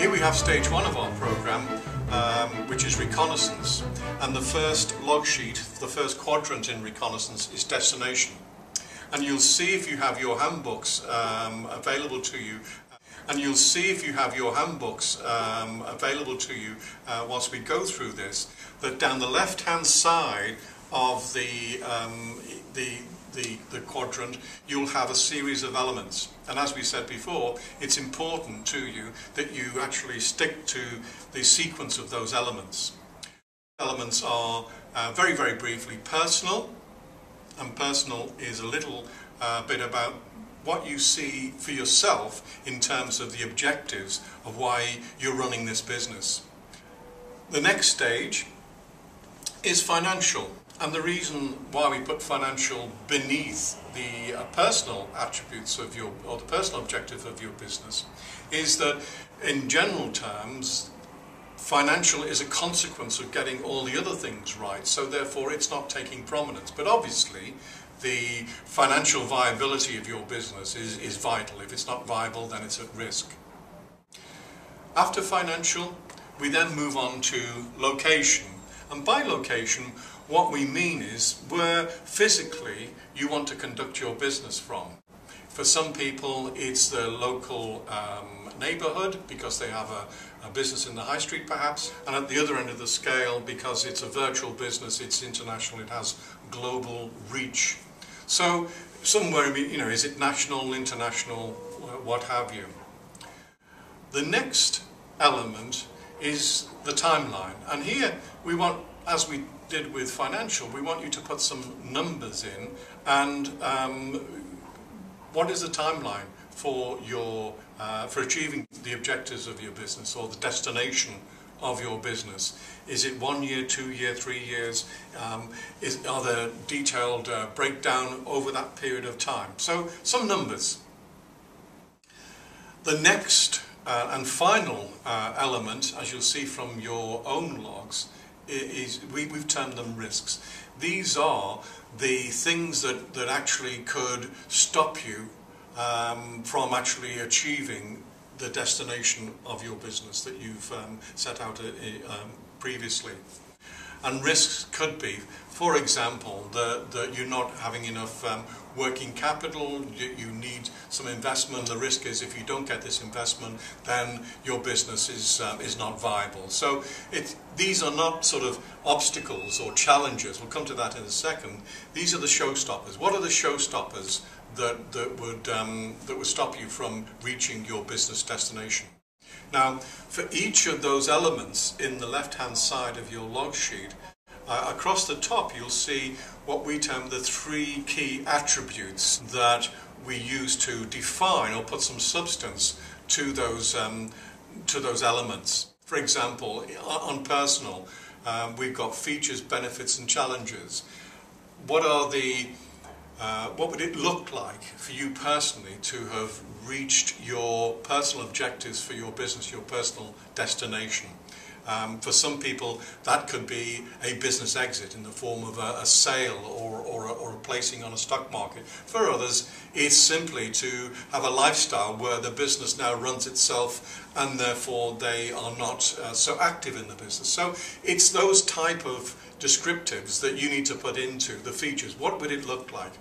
Here we have stage one of our program, which is Reconnaissance, and the first log sheet, the first quadrant in Reconnaissance is destination. And you'll see if you have your handbooks available to you, whilst we go through this, that down the left-hand side of the quadrant, you'll have a series of elements. And as we said before, it's important to you that you actually stick to the sequence of those elements. Elements are, very, very briefly, personal. And personal is a little bit about what you see for yourself in terms of the objectives of why you're running this business. The next stage is financial. And the reason why we put financial beneath the personal attributes of or the personal objective of your business is that, in general terms, financial is a consequence of getting all the other things right, so therefore it's not taking prominence. But obviously, the financial viability of your business is vital. If it's not viable, then it's at risk. After financial, we then move on to location. And by location, what we mean is where physically you want to conduct your business from. For some people, it's the local neighbourhood because they have a business in the high street perhaps, and at the other end of the scale, because it's a virtual business, it's international, it has global reach. So somewhere, is it national, international, what have you. The next element is the timeline, and here we want, as we did with financial, we want you to put some numbers in, and what is the timeline for for achieving the objectives of your business or the destination of your business? Is it 1 year, 2 year, 3 years? Are there detailed breakdown over that period of time? So some numbers. The next and final element, as you'll see from your own logs, is we've termed them risks. These are the things that actually could stop you from actually achieving the destination of your business that you've set out previously. And risks could be, for example, that you're not having enough working capital, you need some investment. The risk is if you don't get this investment, then your business is not viable. So these are not sort of obstacles or challenges. We'll come to that in a second. These are the showstoppers. What are the showstoppers that would stop you from reaching your business destination? Now, for each of those elements in the left-hand side of your log sheet, across the top you'll see what we term the 3 key attributes that we use to define or put some substance to those elements. For example, on personal, we've got features, benefits and challenges. What would it look like for you personally to have reached your personal objectives for your business, your personal destination? For some people, that could be a business exit in the form of a sale or a placing on a stock market. For others, it's simply to have a lifestyle where the business now runs itself and therefore they are not so active in the business. So it's those type of descriptives that you need to put into the features. What would it look like?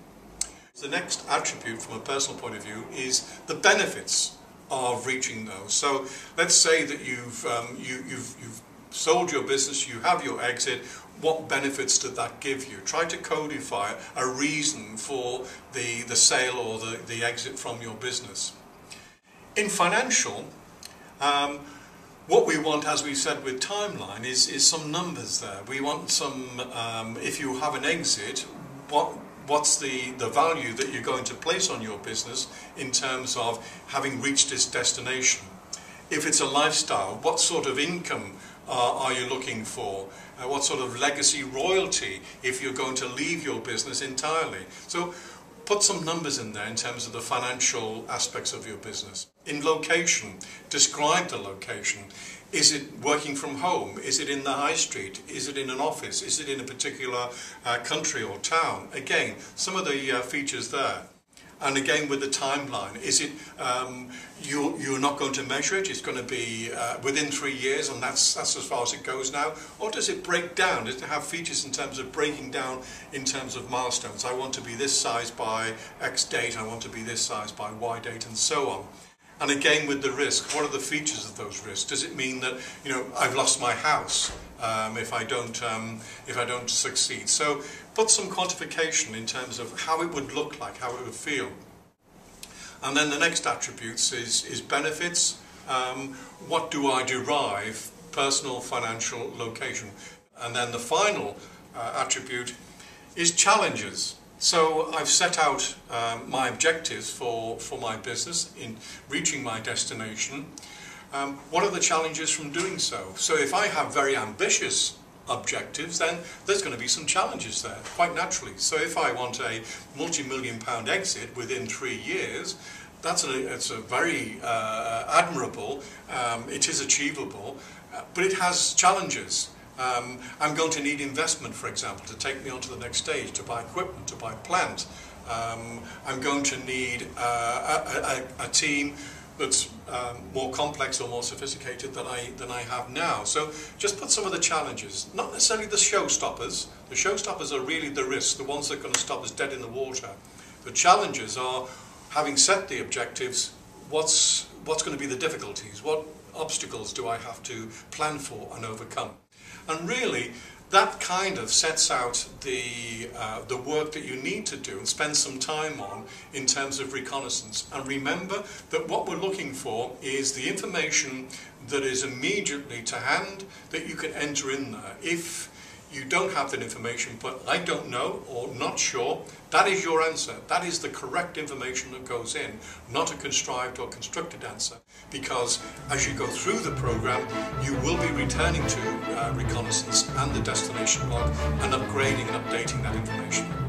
The next attribute from a personal point of view is the benefits of reaching those. So let's say that you've sold your business, you have your exit. What benefits did that give you? Try to codify a reason for the sale or the exit from your business. In financial, what we want, as we said with timeline, is some numbers there. We want some, if you have an exit, what's the value that you're going to place on your business in terms of having reached its destination? If it's a lifestyle, what sort of income are you looking for? What sort of legacy royalty if you're going to leave your business entirely? So put some numbers in there in terms of the financial aspects of your business. In location, describe the location. Is it working from home? Is it in the high street? Is it in an office? Is it in a particular country or town? Again, some of the features there. And again, with the timeline, is it you're not going to measure it? It's going to be within 3 years, and that's as far as it goes now? Or does it break down? Does it have features in terms of breaking down in terms of milestones? I want to be this size by X date, I want to be this size by Y date, and so on. And again, with the risk, what are the features of those risks? Does it mean that, you know, I've lost my house if I don't succeed? So put some quantification in terms of how it would look like, how it would feel. And then the next attributes is benefits. What do I derive? Personal, financial, location. And then the final attribute is challenges. So I've set out my objectives for my business in reaching my destination. What are the challenges from doing so? So if I have very ambitious objectives, then there's going to be some challenges there, quite naturally. So if I want a multi-million-pound exit within 3 years, it's a very admirable, it is achievable, but it has challenges. I'm going to need investment, for example, to take me on to the next stage, to buy equipment, to buy plant. I'm going to need a team that's more complex or more sophisticated than I have now. So just put some of the challenges, not necessarily the showstoppers. The showstoppers are really the risks, the ones that are going to stop us dead in the water. The challenges are, having set the objectives, what's going to be the difficulties? What obstacles do I have to plan for and overcome? And really, that kind of sets out the work that you need to do and spend some time on in terms of reconnaissance. And remember that what we're looking for is the information that is immediately to hand that you can enter in there. If you don't have that information, but I don't know or not sure, that is your answer. That is the correct information that goes in, not a contrived or constructed answer. Because as you go through the program, you will be returning to Reconnaissance and the destination log and upgrading and updating that information.